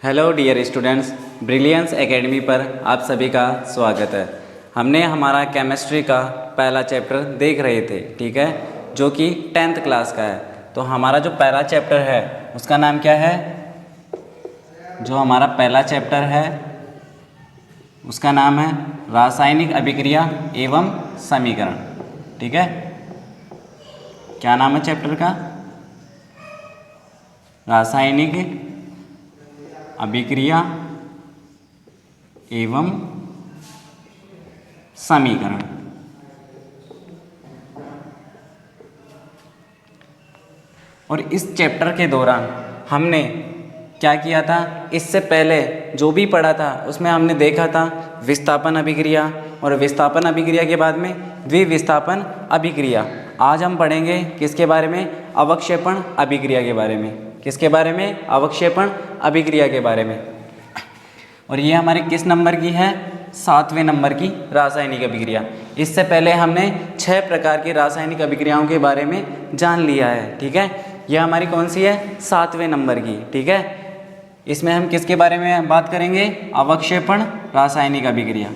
Hello dear students, Brilliance Academy पर आप सभी का स्वागत है। हमने हमारा केमिस्ट्री का पहला चैप्टर देख रहे थे, ठीक है, जो कि 10th क्लास का है। तो हमारा जो पहला चैप्टर है उसका नाम क्या है? जो हमारा पहला चैप्टर है उसका नाम है रासायनिक अभिक्रिया एवं समीकरण, ठीक है। क्या नाम है चैप्टर का? रासायनिक अभिक्रिया एवं समीकरण। और इस चैप्टर के दौरान हमने क्या किया था? इससे पहले जो भी पढ़ा था उसमें हमने देखा था विस्थापन अभिक्रिया, और विस्थापन अभिक्रिया के बाद में द्विविस्थापन अभिक्रिया। आज हम पढ़ेंगे किसके बारे में? अवक्षेपण अभिक्रिया के बारे में। किसके बारे में? अवक्षेपण अभिक्रिया के बारे में। और ये हमारे किस नंबर की है? 7वें नंबर की रासायनिक अभिक्रिया। इससे पहले हमने 6 प्रकार की रासायनिक अभिक्रियाओं के बारे में जान लिया है, ठीक है। यह हमारी कौन सी है? 7वें नंबर की, ठीक है। इसमें हम किसके बारे में बात करेंगे? अवक्षेपण रासायनिक अभिक्रिया।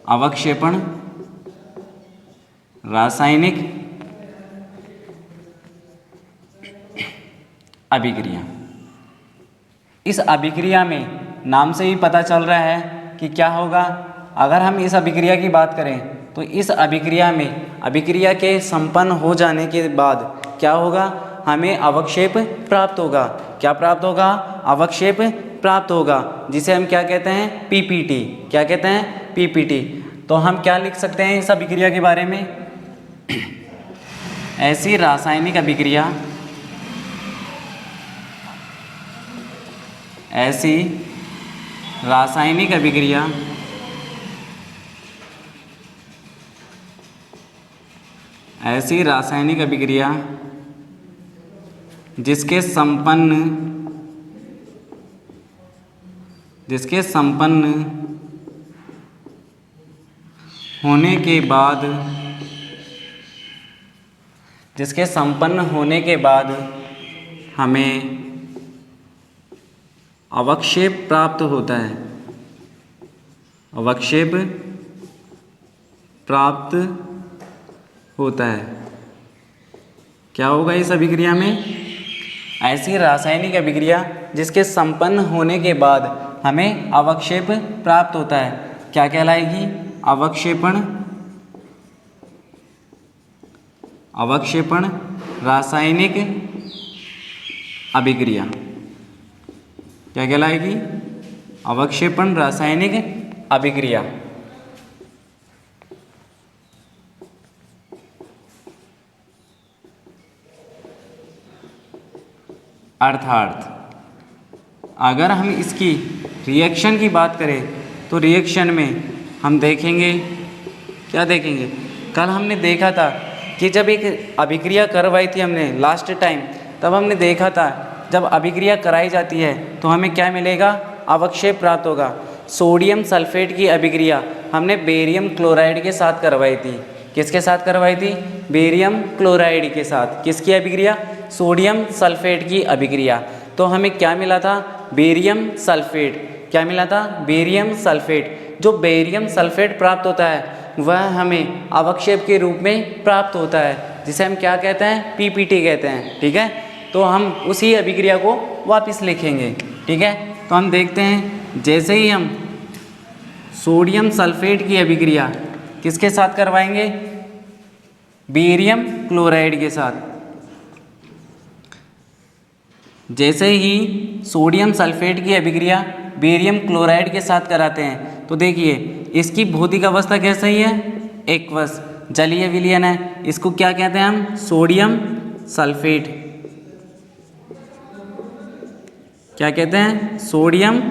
अवक्षेपण रासायनिक अभिक्रिया। इस अभिक्रिया में नाम से ही पता चल रहा है कि क्या होगा। अगर हम इस अभिक्रिया की बात करें तो इस अभिक्रिया में अभिक्रिया के संपन्न हो जाने के बाद क्या होगा? हमें अवक्षेप प्राप्त होगा। क्या प्राप्त होगा? अवक्षेप प्राप्त होगा, जिसे हम क्या कहते हैं? पीपीटी। क्या कहते हैं? पीपीटी। तो हम क्या लिख सकते हैं इस अभिक्रिया के बारे में? ऐसी रासायनिक अभिक्रिया, ऐसी रासायनिक अभिक्रिया ऐसी रासायनिक अभिक्रिया जिसके संपन्न होने के बाद हमें अवक्षेप प्राप्त होता है। अवक्षेप प्राप्त होता है। क्या होगा इस अभिक्रिया में? ऐसी रासायनिक अभिक्रिया जिसके संपन्न होने के बाद हमें अवक्षेप प्राप्त होता है, क्या कहलाएगी? अवक्षेपण रासायनिक अभिक्रिया। क्या कहलाएगी? अवक्षेपण रासायनिक अभिक्रिया। अर्थात अगर हम इसकी रिएक्शन की बात करें तो रिएक्शन में हम देखेंगे, क्या देखेंगे? कल हमने देखा था कि जब एक अभिक्रिया करवाई थी हमने लास्ट टाइम, तब हमने देखा था जब अभिक्रिया कराई जाती है तो हमें क्या मिलेगा? अवक्षेप प्राप्त होगा। सोडियम सल्फेट की अभिक्रिया हमने बेरियम क्लोराइड के साथ करवाई थी। किसके साथ करवाई थी? बेरियम क्लोराइड के साथ। किसकी अभिक्रिया? सोडियम सल्फेट की अभिक्रिया। तो हमें क्या मिला था? Barium sulphate. क्या मिला था? Barium sulphate. जो बेरियम सल्फेट प्राप्त होता है वह हमें अवक्षेप के रूप में प्राप्त होता है, जिसे हम क्या कहते हैं? पीपीटी कहते हैं, ठीक है। तो हम उसी अभिक्रिया को वापस लिखेंगे, ठीक है। तो हम देखते हैं, जैसे ही हम सोडियम सल्फेट की अभिक्रिया किसके साथ करवाएंगे? बेरियम क्लोराइड के साथ। जैसे ही सोडियम सल्फेट की अभिक्रिया बेरियम क्लोराइड के साथ कराते हैं तो देखिए इसकी भौतिक अवस्था कैसी है? एक्वस, जलीय विलयन है। इसको क्या कहते हैं हम? Sodium sulphate. क्या कहते हैं? Sodium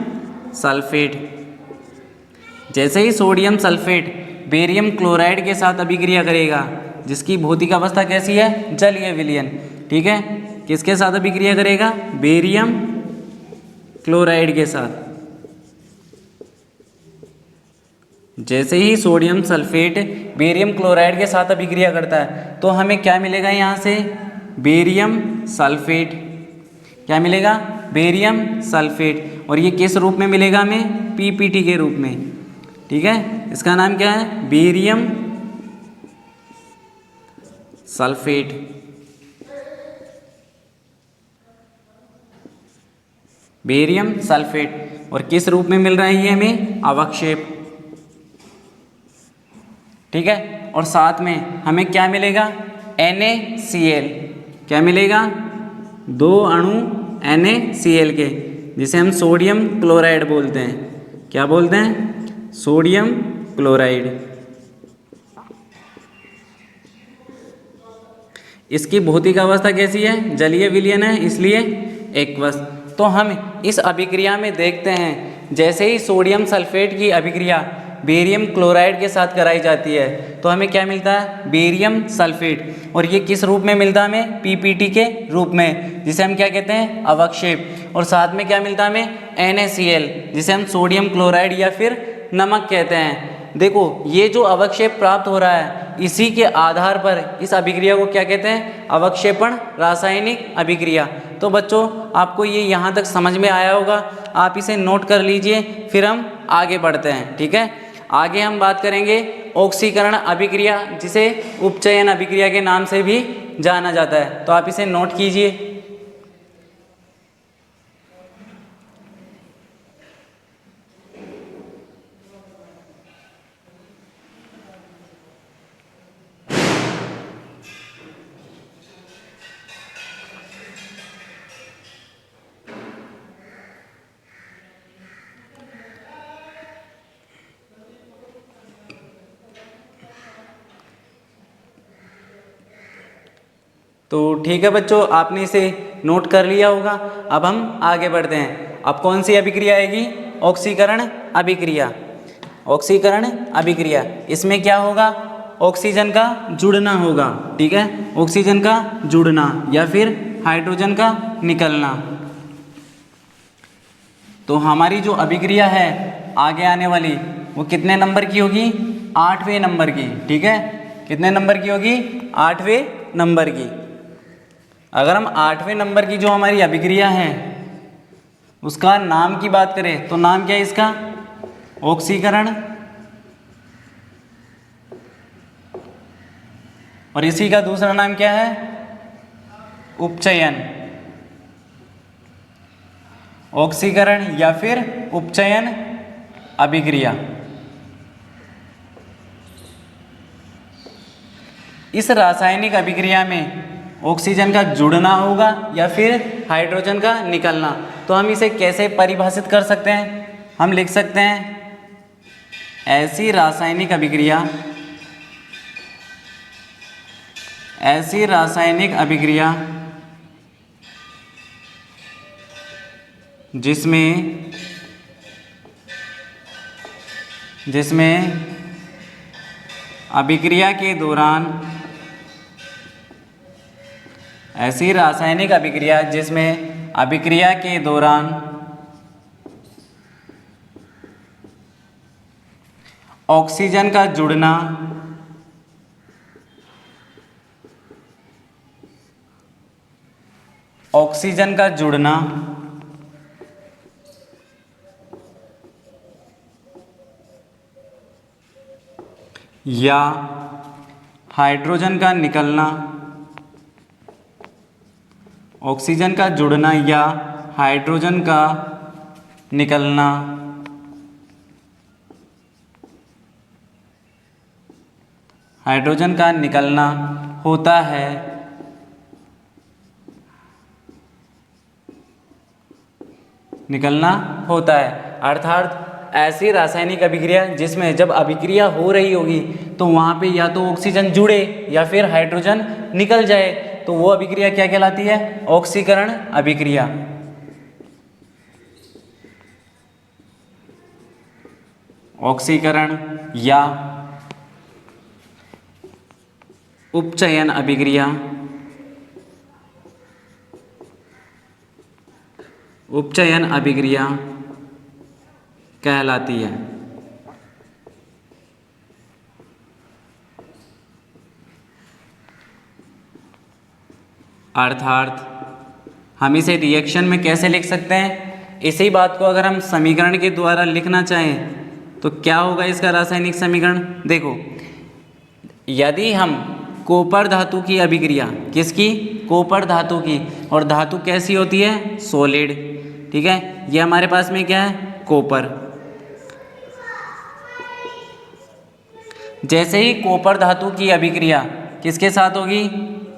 sulphate. जैसे ही सोडियम सल्फेट बेरियम क्लोराइड के साथ अभिक्रिया करेगा, जिसकी भौतिक अवस्था कैसी है? जलीय विलयन, ठीक है। किसके साथ अभिक्रिया करेगा? बेरियम क्लोराइड के साथ। जैसे ही सोडियम सल्फेट बेरियम क्लोराइड के साथ अभिक्रिया करता है तो हमें क्या मिलेगा? यहाँ से बेरियम सल्फेट। क्या मिलेगा? बेरियम सल्फेट, और ये किस रूप में मिलेगा हमें? पीपीटी के रूप में। ठीक है, इसका नाम क्या है? Barium sulphate. बेरियम सल्फेट, और किस रूप में मिल रहा है ये हमें? अवक्षेप। ठीक है, और साथ में हमें क्या मिलेगा? NaCl। क्या मिलेगा? 2 अणु NaCl के, जिसे हम सोडियम क्लोराइड बोलते हैं। क्या बोलते हैं? Sodium chloride. इसकी भौतिक अवस्था कैसी है? जलीय विलयन है, इसलिए एक्वस। तो हम इस अभिक्रिया में देखते हैं, जैसे ही सोडियम सल्फेट की अभिक्रिया बेरियम क्लोराइड के साथ कराई जाती है तो हमें क्या मिलता है? Barium sulphate. और ये किस रूप में मिलता है हमें? पीपीटी के रूप में, जिसे हम क्या कहते हैं? अवक्षेप। और साथ में क्या मिलता है हमें? NaCl, जिसे हम सोडियम क्लोराइड या फिर नमक कहते हैं। देखो, ये जो अवक्षेप प्राप्त हो रहा है, इसी के आधार पर इस अभिक्रिया को क्या कहते हैं? अवक्षेपण रासायनिक अभिक्रिया। तो बच्चों, आपको ये यहाँ तक समझ में आया होगा, आप इसे नोट कर लीजिए, फिर हम आगे बढ़ते हैं। ठीक है, आगे हम बात करेंगे ऑक्सीकरण अभिक्रिया, जिसे उपचयन अभिक्रिया के नाम से भी जाना जाता है। तो आप इसे नोट कीजिए। तो ठीक है बच्चों, आपने इसे नोट कर लिया होगा। अब हम आगे बढ़ते हैं। अब कौन सी अभिक्रिया आएगी? ऑक्सीकरण अभिक्रिया। ऑक्सीकरण अभिक्रिया, इसमें क्या होगा? ऑक्सीजन का जुड़ना होगा। ठीक है, ऑक्सीजन का जुड़ना या फिर हाइड्रोजन का निकलना। तो हमारी जो अभिक्रिया है आगे आने वाली, वो कितने नंबर की होगी? 8वें नंबर की। ठीक है, कितने नंबर की होगी? 8वें नंबर की। अगर हम 8वें नंबर की जो हमारी अभिक्रिया है उसका नाम की बात करें तो नाम क्या है इसका? ऑक्सीकरण। और इसी का दूसरा नाम क्या है? उपचयन। ऑक्सीकरण या फिर उपचयन अभिक्रिया। इस रासायनिक अभिक्रिया में ऑक्सीजन का जुड़ना होगा या फिर हाइड्रोजन का निकलना। तो हम इसे कैसे परिभाषित कर सकते हैं? हम लिख सकते हैं, ऐसी रासायनिक अभिक्रिया जिसमें अभिक्रिया के दौरान, ऐसी रासायनिक अभिक्रिया जिसमें अभिक्रिया के दौरान ऑक्सीजन का जुड़ना या हाइड्रोजन का निकलना, ऑक्सीजन का जुड़ना या हाइड्रोजन का निकलना होता है, अर्थात ऐसी रासायनिक अभिक्रिया जिसमें जब अभिक्रिया हो रही होगी तो वहाँ पे या तो ऑक्सीजन जुड़े या फिर हाइड्रोजन निकल जाए, तो वो अभिक्रिया क्या कहलाती है? ऑक्सीकरण अभिक्रिया। ऑक्सीकरण या उपचयन अभिक्रिया कहलाती है। अर्थात हम इसे रिएक्शन में कैसे लिख सकते हैं? इसी बात को अगर हम समीकरण के द्वारा लिखना चाहें तो क्या होगा इसका रासायनिक समीकरण? देखो, यदि हम कॉपर धातु की अभिक्रिया, किसकी? कॉपर धातु की, और धातु कैसी होती है? सॉलिड, ठीक है। ये हमारे पास में क्या है? कॉपर। जैसे ही कॉपर धातु की अभिक्रिया किसके साथ होगी?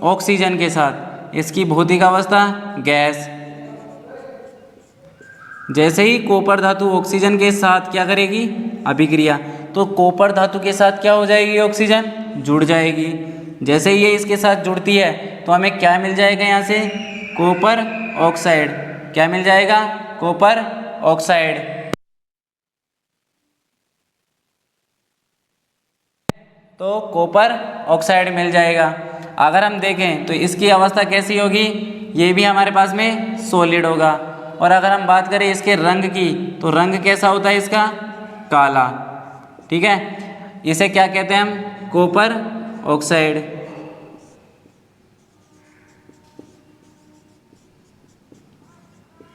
ऑक्सीजन के साथ। इसकी भौतिक अवस्था गैस। जैसे ही कॉपर धातु ऑक्सीजन के साथ क्या करेगी? अभिक्रिया, तो कॉपर धातु के साथ क्या हो जाएगी? ऑक्सीजन जुड़ जाएगी। जैसे ही ये इसके साथ जुड़ती है तो हमें क्या मिल जाएगा? यहाँ से कॉपर ऑक्साइड। क्या मिल जाएगा? Copper oxide. तो कॉपर ऑक्साइड मिल जाएगा। अगर हम देखें तो इसकी अवस्था कैसी होगी? ये भी हमारे पास में सॉलिड होगा। और अगर हम बात करें इसके रंग की तो रंग कैसा होता है इसका? काला, ठीक है। इसे क्या कहते हैं हम? Copper oxide.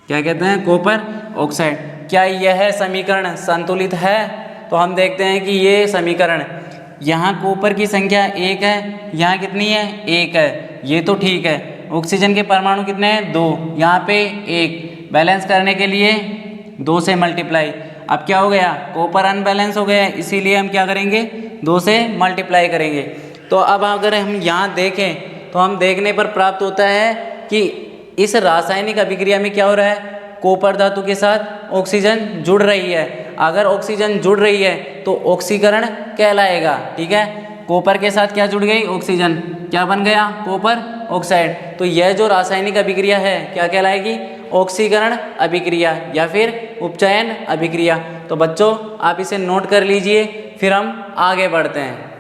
क्या कहते हैं? Copper oxide. क्या यह समीकरण संतुलित है? तो हम देखते हैं कि ये समीकरण, यहाँ कॉपर की संख्या 1 है, यहाँ कितनी है? 1 है। ये तो ठीक है। ऑक्सीजन के परमाणु कितने हैं? 2। यहाँ पे 1। बैलेंस करने के लिए 2 से मल्टीप्लाई। अब क्या हो गया? कॉपर अनबैलेंस हो गया, इसीलिए हम क्या करेंगे? 2 से मल्टीप्लाई करेंगे। तो अब अगर हम यहाँ देखें तो हम देखने पर प्राप्त होता है कि इस रासायनिक अभिक्रिया में क्या हो रहा है? कॉपर धातु के साथ ऑक्सीजन जुड़ रही है। अगर ऑक्सीजन जुड़ रही है तो ऑक्सीकरण कहलाएगा, ठीक है। कॉपर के साथ क्या जुड़ गई? ऑक्सीजन। क्या बन गया? Copper oxide. तो यह जो रासायनिक अभिक्रिया है क्या कहलाएगी? ऑक्सीकरण अभिक्रिया या फिर उपचयन अभिक्रिया। तो बच्चों आप इसे नोट कर लीजिए, फिर हम आगे बढ़ते हैं।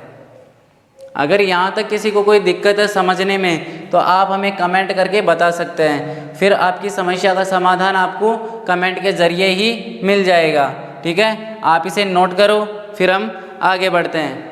अगर यहाँ तक किसी को कोई दिक्कत है समझने में तो आप हमें कमेंट करके बता सकते हैं, फिर आपकी समस्या का समाधान आपको कमेंट के ज़रिए ही मिल जाएगा, ठीक है। आप इसे नोट करो, फिर हम आगे बढ़ते हैं।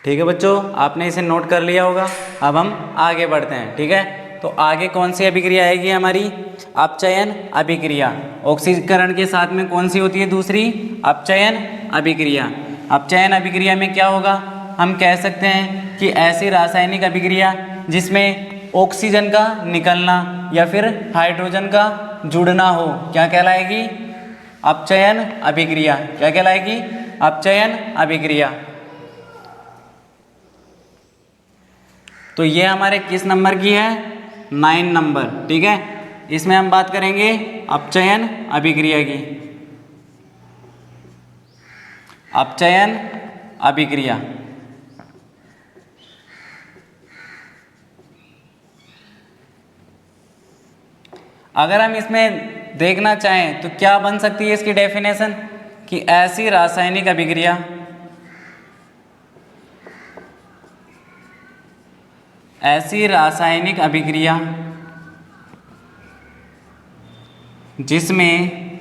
ठीक है बच्चों, आपने इसे नोट कर लिया होगा। अब हम आगे बढ़ते हैं, ठीक है। तो आगे कौन सी अभिक्रिया आएगी हमारी? अपचयन अभिक्रिया। ऑक्सीकरण के साथ में कौन सी होती है दूसरी? अपचयन अभिक्रिया। अपचयन अभिक्रिया में क्या होगा? हम कह सकते हैं कि ऐसी रासायनिक अभिक्रिया जिसमें ऑक्सीजन का निकलना या फिर हाइड्रोजन का जुड़ना हो, क्या कहलाएगी? अपचयन अभिक्रिया। क्या कहलाएगी? अपचयन अभिक्रिया। तो ये हमारे किस नंबर की है? 9 नंबर, ठीक है। इसमें हम बात करेंगे अपचयन अभिक्रिया की। अपचयन अभिक्रिया। अगर हम इसमें देखना चाहें तो क्या बन सकती है इसकी डेफिनेशन? कि ऐसी रासायनिक अभिक्रिया, ऐसी रासायनिक अभिक्रिया जिसमें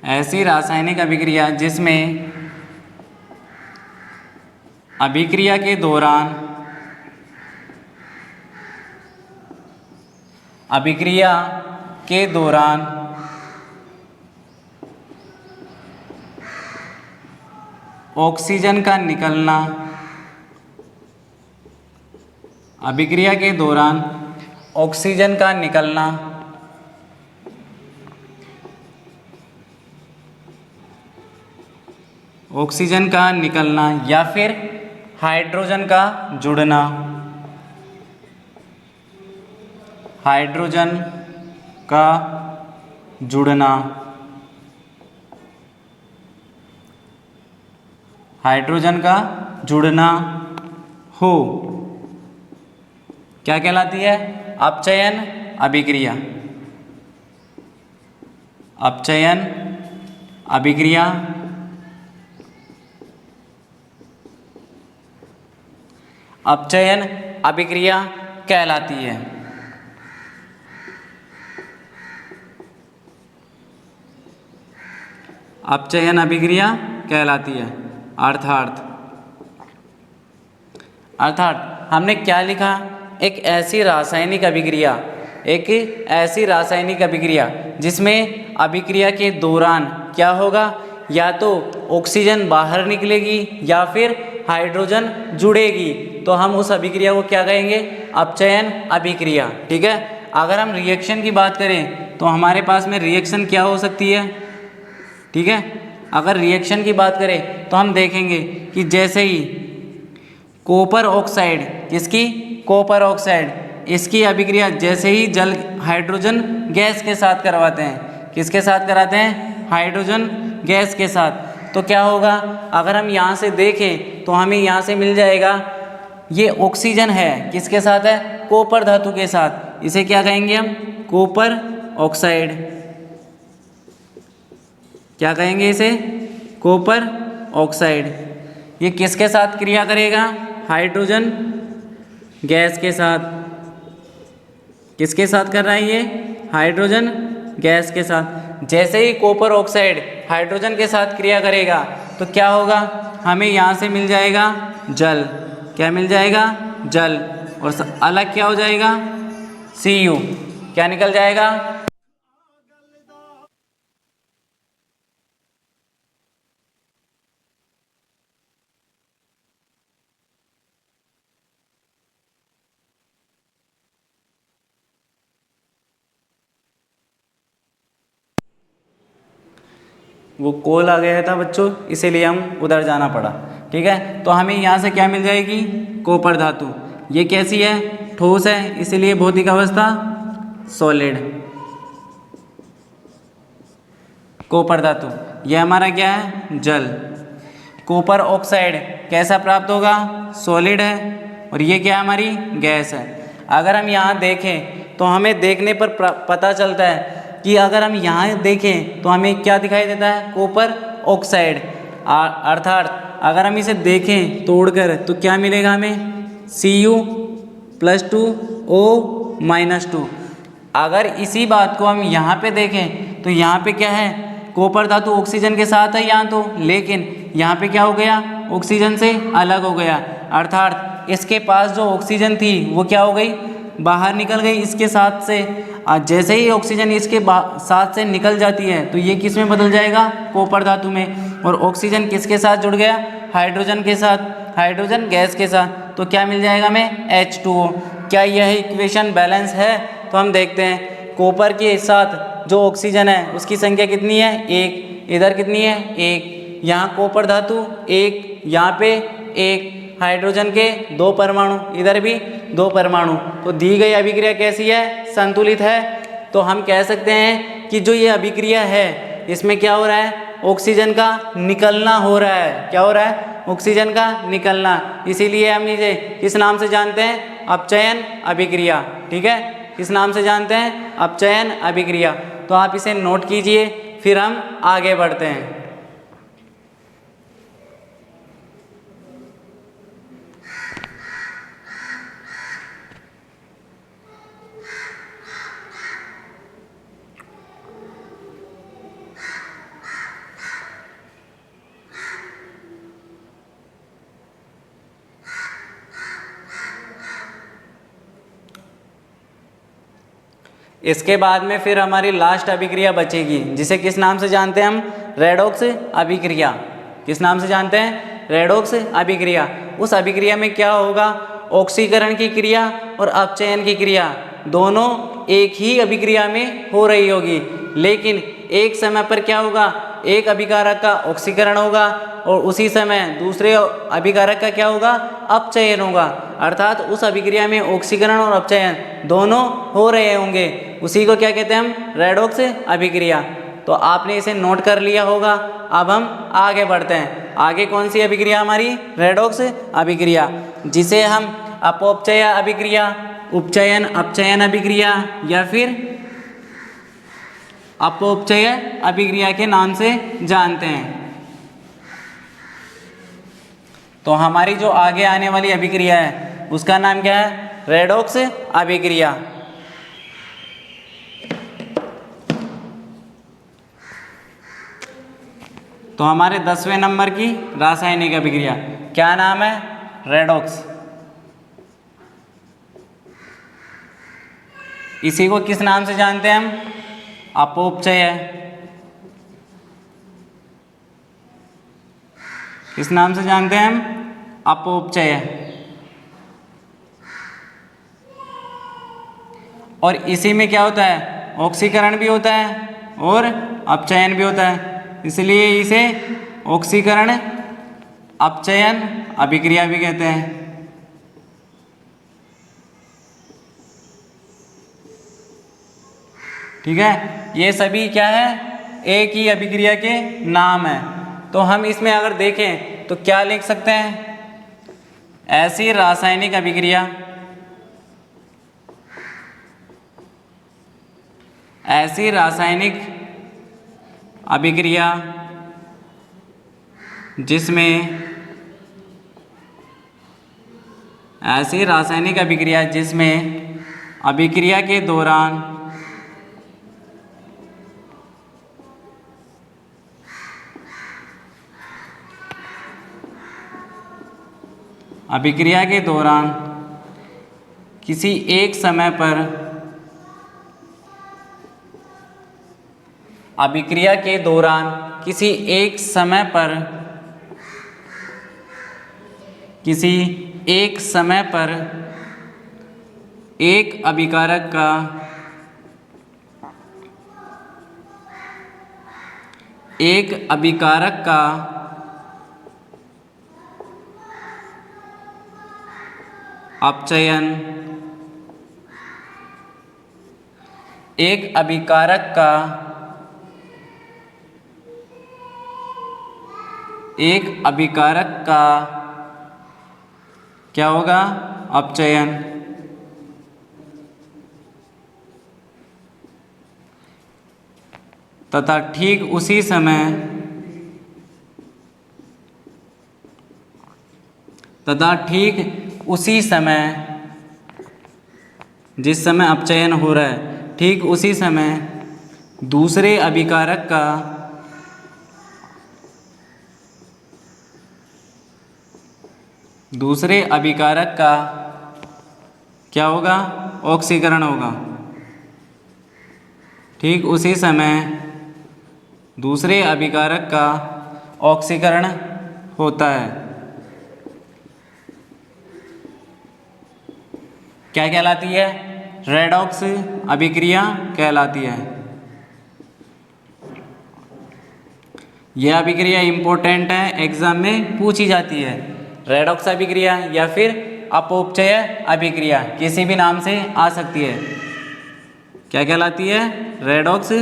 ऐसी रासायनिक अभिक्रिया जिसमें अभिक्रिया के दौरान ऑक्सीजन का निकलना, अभिक्रिया के दौरान ऑक्सीजन का निकलना या फिर हाइड्रोजन का जुड़ना, हाइड्रोजन का जुड़ना हो, क्या कहलाती है? अपचयन अभिक्रिया। अपचयन अभिक्रिया कहलाती है। अपचयन अभिक्रिया कहलाती है। अर्थात हमने क्या लिखा? एक ऐसी रासायनिक अभिक्रिया जिसमें अभिक्रिया के दौरान क्या होगा? या तो ऑक्सीजन बाहर निकलेगी या फिर हाइड्रोजन जुड़ेगी, तो हम उस अभिक्रिया को क्या कहेंगे? अपचयन अभिक्रिया। ठीक है। अगर हम रिएक्शन की बात करें तो हमारे पास में रिएक्शन क्या हो सकती है? ठीक है। अगर रिएक्शन की बात करें तो हम देखेंगे कि जैसे ही कॉपर ऑक्साइड, कॉपर ऑक्साइड, इसकी अभिक्रिया जैसे ही जल हाइड्रोजन गैस के साथ करवाते हैं, किसके साथ कराते हैं? हाइड्रोजन गैस के साथ, तो क्या होगा? अगर हम यहाँ से देखें तो हमें यहाँ से मिल जाएगा, ये ऑक्सीजन है, किसके साथ है? कॉपर धातु के साथ। इसे क्या कहेंगे हम? Copper oxide. क्या कहेंगे इसे? Copper oxide. ये किसके साथ क्रिया करेगा? हाइड्रोजन गैस के साथ। किसके साथ कर रहा है ये? हाइड्रोजन गैस के साथ। जैसे ही कॉपर ऑक्साइड हाइड्रोजन के साथ क्रिया करेगा तो क्या होगा? हमें यहाँ से मिल जाएगा जल। क्या मिल जाएगा? जल। और अलग क्या हो जाएगा? Cu। क्या निकल जाएगा? वो कॉल आ गया था बच्चों, इसीलिए हम उधर जाना पड़ा। ठीक है। तो हमें यहाँ से क्या मिल जाएगी? कॉपर धातु। ये कैसी है? ठोस है, इसीलिए भौतिक अवस्था सॉलिड। कॉपर धातु, ये हमारा क्या है? जल। कॉपर ऑक्साइड कैसा प्राप्त होगा? सॉलिड है। और ये क्या है? हमारी गैस है। अगर हम यहाँ देखें तो हमें देखने पर पता चलता है कि अगर हम यहाँ देखें तो हमें क्या दिखाई देता है? Copper oxide. अर्थात अगर हम इसे देखें तोड़कर तो क्या मिलेगा हमें? Cu+2O-2। अगर इसी बात को हम यहाँ पे देखें तो यहाँ पे क्या है? कॉपर धातु ऑक्सीजन के साथ है यहाँ तो, लेकिन यहाँ पे क्या हो गया? ऑक्सीजन से अलग हो गया। अर्थात इसके पास जो ऑक्सीजन थी वो क्या हो गई? बाहर निकल गई इसके साथ से। जैसे ही ऑक्सीजन इसके साथ से निकल जाती है तो ये किस में बदल जाएगा? कॉपर धातु में। और ऑक्सीजन किसके साथ जुड़ गया? हाइड्रोजन के साथ, हाइड्रोजन गैस के साथ। तो क्या मिल जाएगा हमें? H2O। क्या यह इक्वेशन बैलेंस है? तो हम देखते हैं, कॉपर के साथ जो ऑक्सीजन है उसकी संख्या कितनी है? 1। इधर कितनी है? 1। यहाँ कॉपर धातु 1, यहाँ पे 1, हाइड्रोजन के 2 परमाणु, इधर भी 2 परमाणु। तो दी गई अभिक्रिया कैसी है? संतुलित है। तो हम कह सकते हैं कि जो ये अभिक्रिया है इसमें क्या हो रहा है? ऑक्सीजन का निकलना हो रहा है। क्या हो रहा है? ऑक्सीजन का निकलना। इसीलिए हम इसे किस नाम से जानते हैं? अपचयन अभिक्रिया। ठीक है। किस नाम से जानते हैं? अपचयन अभिक्रिया। तो आप इसे नोट कीजिए, फिर हम आगे बढ़ते हैं। इसके बाद में फिर हमारी लास्ट अभिक्रिया बचेगी, जिसे किस नाम से जानते हैं हम? रेडॉक्स अभिक्रिया। किस नाम से जानते हैं? रेडॉक्स अभिक्रिया। उस अभिक्रिया में क्या होगा? ऑक्सीकरण की क्रिया और अपचयन की क्रिया दोनों एक ही अभिक्रिया में हो रही होगी, लेकिन एक समय पर क्या होगा? एक अभिकारक का ऑक्सीकरण होगा और उसी समय दूसरे अभिकारक का क्या होगा? अपचयन होगा। अर्थात उस अभिक्रिया में ऑक्सीकरण और अपचयन दोनों हो रहे होंगे, उसी को क्या कहते हैं हम? रेडॉक्स अभिक्रिया। तो आपने इसे नोट कर लिया होगा। अब हम आगे बढ़ते हैं। आगे कौन सी अभिक्रिया हमारी? रेडॉक्स अभिक्रिया, जिसे हम अपौपचय अभिक्रिया, उपचयन अपचयन अभिक्रिया या फिर अपौपचय अभिक्रिया के नाम से जानते हैं। तो हमारी जो आगे आने वाली अभिक्रिया है उसका नाम क्या है? रेडॉक्स अभिक्रिया। तो हमारे 10वें नंबर की रासायनिक अभिक्रिया क्या नाम है? रेडॉक्स। इसी को किस नाम से जानते हैं हम? अपौपचय। किस नाम से जानते हैं हम? अपौपचय। और इसी में क्या होता है? ऑक्सीकरण भी होता है और अपचयन भी होता है, इसलिए इसे ऑक्सीकरण अपचयन अभिक्रिया भी कहते हैं। ठीक है, ये सभी क्या है? एक ही अभिक्रिया के नाम है। तो हम इसमें अगर देखें तो क्या लिख सकते हैं? ऐसी रासायनिक अभिक्रिया, ऐसी रासायनिक अभिक्रिया जिसमें, ऐसी रासायनिक अभिक्रिया जिसमें अभिक्रिया के दौरान अभिक्रिया के दौरान किसी एक समय पर, अभिक्रिया के दौरान किसी एक समय पर, किसी एक समय पर एक अभिकारक का अपचयन, एक अभिकारक का क्या होगा? अपचयन। तथा ठीक उसी समय जिस समय अपचयन हो रहा है, ठीक उसी समय दूसरे अभिकारक का क्या होगा? ऑक्सीकरण होगा। ठीक उसी समय दूसरे अभिकारक का ऑक्सीकरण होता है। क्या कहलाती है? रेडॉक्स अभिक्रिया कहलाती है। यह अभिक्रिया इम्पोर्टेंट है, एग्जाम में पूछी जाती है। रेडॉक्स अभिक्रिया या फिर अपौपचय अभिक्रिया, किसी भी नाम से आ सकती है। क्या कहलाती है? रेडॉक्स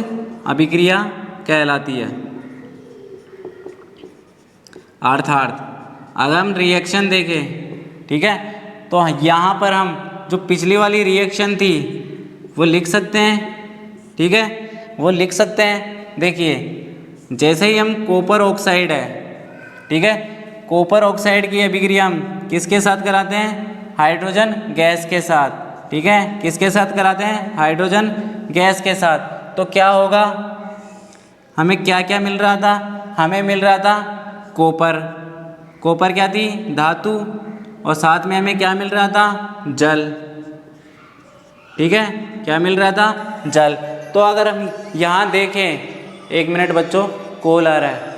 अभिक्रिया कहलाती है। अर्थात अगर हम रिएक्शन देखें, ठीक है, तो यहाँ पर हम जो पिछली वाली रिएक्शन थी वो लिख सकते हैं। ठीक है, वो लिख सकते हैं। देखिए, जैसे ही हम कॉपर ऑक्साइड है, ठीक है, कॉपर ऑक्साइड की अभिक्रिया हम किसके साथ कराते हैं? हाइड्रोजन गैस के साथ। ठीक है, किसके साथ कराते हैं? हाइड्रोजन गैस के साथ। तो क्या होगा? हमें क्या क्या मिल रहा था? हमें मिल रहा था कॉपर। कॉपर क्या थी? धातु। और साथ में हमें क्या मिल रहा था? जल। ठीक है, क्या मिल रहा था? जल। तो अगर हम यहाँ देखें, 1 मिनट बच्चों, कॉल आ रहा है।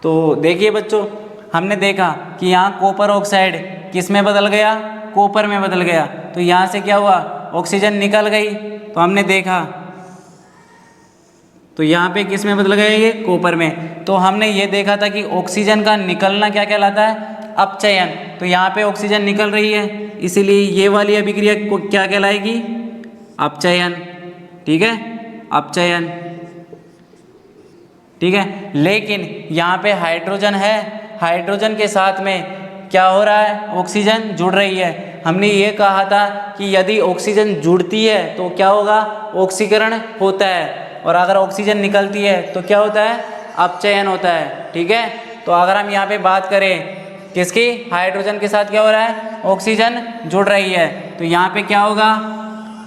तो देखिए बच्चों, हमने देखा कि यहाँ कॉपर ऑक्साइड किस में बदल गया? कॉपर में बदल गया। तो यहाँ से क्या हुआ? ऑक्सीजन निकल गई। तो हमने देखा, तो यहाँ पे किस में बदल गया? ये कॉपर में। तो हमने ये देखा था कि ऑक्सीजन का निकलना क्या कहलाता है? अपचयन। तो यहाँ पे ऑक्सीजन निकल रही है, इसीलिए ये वाली अभिक्रिया को क्या कहलाएगी? अपचयन। ठीक है, अपचयन। ठीक है, लेकिन यहाँ पे हाइड्रोजन है, हाइड्रोजन के साथ में क्या हो रहा है? ऑक्सीजन जुड़ रही है। हमने ये कहा था कि यदि ऑक्सीजन जुड़ती है तो क्या होगा? ऑक्सीकरण होता है, और अगर ऑक्सीजन निकलती है तो क्या होता है? अपचयन होता है। ठीक है, तो अगर हम यहाँ पे बात करें किसकी? हाइड्रोजन के साथ क्या हो रहा है? ऑक्सीजन जुड़ रही है, तो यहाँ पे क्या होगा?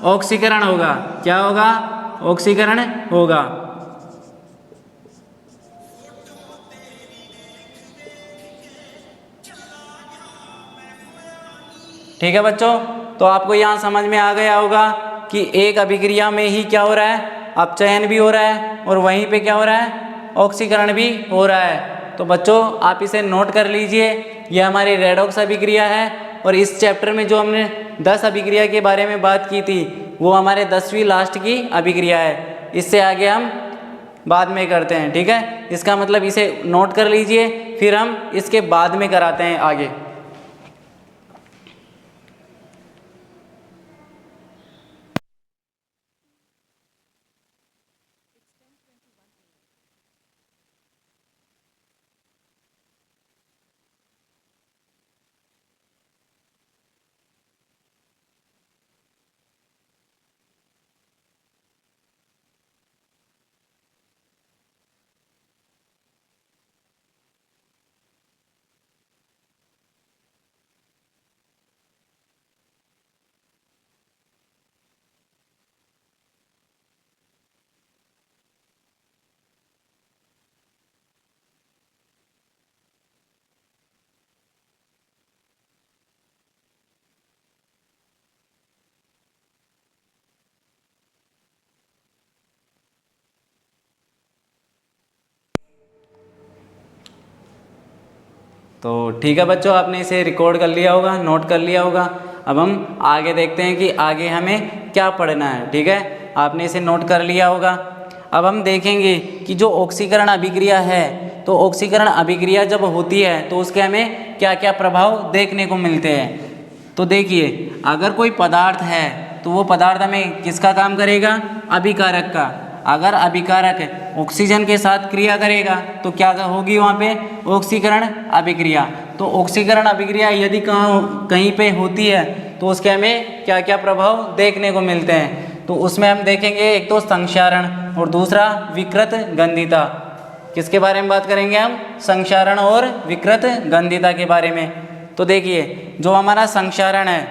ऑक्सीकरण होगा। क्या होगा? ऑक्सीकरण होगा। ठीक है बच्चों, तो आपको यहाँ समझ में आ गया होगा कि एक अभिक्रिया में ही क्या हो रहा है? अपचयन भी हो रहा है, और वहीं पे क्या हो रहा है? ऑक्सीकरण भी हो रहा है। तो बच्चों आप इसे नोट कर लीजिए, यह हमारी रेडॉक्स अभिक्रिया है। और इस चैप्टर में जो हमने 10 अभिक्रिया के बारे में बात की थी, वो हमारे 10वीं लास्ट की अभिक्रिया है। इससे आगे हम बाद में करते हैं। ठीक है, इसका मतलब इसे नोट कर लीजिए, फिर हम इसके बाद में कराते हैं आगे। तो ठीक है बच्चों, आपने इसे रिकॉर्ड कर लिया होगा, नोट कर लिया होगा। अब हम आगे देखते हैं कि आगे हमें क्या पढ़ना है। ठीक है, आपने इसे नोट कर लिया होगा। अब हम देखेंगे कि जो ऑक्सीकरण अभिक्रिया है, तो ऑक्सीकरण अभिक्रिया जब होती है तो उसके हमें क्या क्या प्रभाव देखने को मिलते हैं। तो देखिए, अगर कोई पदार्थ है तो वो पदार्थ हमें किसका काम करेगा? अभिकारक का। अगर अभिकारक ऑक्सीजन के साथ क्रिया करेगा तो क्या होगी वहाँ पे? ऑक्सीकरण अभिक्रिया। तो ऑक्सीकरण अभिक्रिया यदि कहीं पे होती है तो उसके हमें क्या क्या प्रभाव देखने को मिलते हैं। तो उसमें हम देखेंगे, एक तो संक्षारण और दूसरा विकृत गंधिता। किसके बारे में बात करेंगे हम? संक्षारण और विकृत गंधिता के बारे में। तो देखिए, जो हमारा संक्षारण है,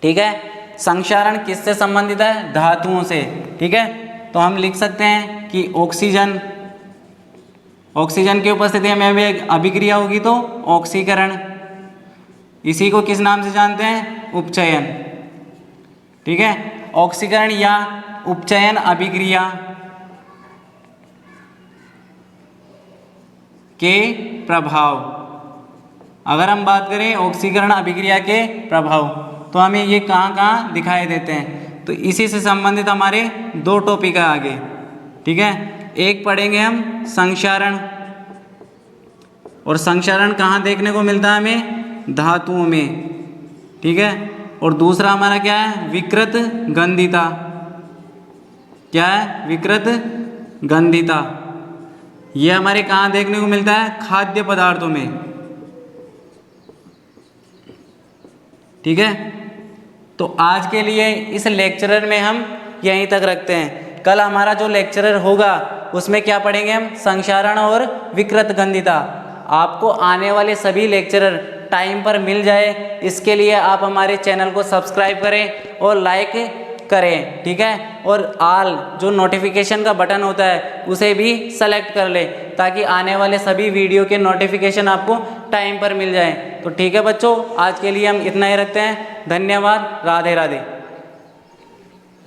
ठीक है, संक्षारण किससे संबंधित है? धातुओं से। ठीक है, तो हम लिख सकते हैं कि ऑक्सीजन, ऑक्सीजन की उपस्थिति में एक अभिक्रिया होगी तो ऑक्सीकरण। इसी को किस नाम से जानते हैं? उपचयन। ठीक है, ऑक्सीकरण या उपचयन अभिक्रिया के प्रभाव। अगर हम बात करें ऑक्सीकरण अभिक्रिया के प्रभाव, तो हमें ये कहाँ कहाँ दिखाई देते हैं? तो इसी से संबंधित हमारे 2 टॉपिक है आगे। ठीक है, एक पढ़ेंगे हम संक्षारण, और संक्षारण कहाँ देखने को मिलता है हमें? धातुओं में। ठीक है, और दूसरा हमारा क्या है? विकृत गंधिता। क्या है? विकृत गंधिता। ये हमारे कहाँ देखने को मिलता है? खाद्य पदार्थों में। ठीक है, तो आज के लिए इस लेक्चरर में हम यहीं तक रखते हैं। कल हमारा जो लेक्चरर होगा उसमें क्या पढ़ेंगे हम? संक्षारण और विकृत गंधिता। आपको आने वाले सभी लेक्चरर टाइम पर मिल जाए, इसके लिए आप हमारे चैनल को सब्सक्राइब करें और लाइक करें, ठीक है। और ऑल जो नोटिफिकेशन का बटन होता है उसे भी सेलेक्ट कर ले, ताकि आने वाले सभी वीडियो के नोटिफिकेशन आपको टाइम पर मिल जाए। तो ठीक है बच्चों, आज के लिए हम इतना ही रखते हैं। धन्यवाद। राधे राधे।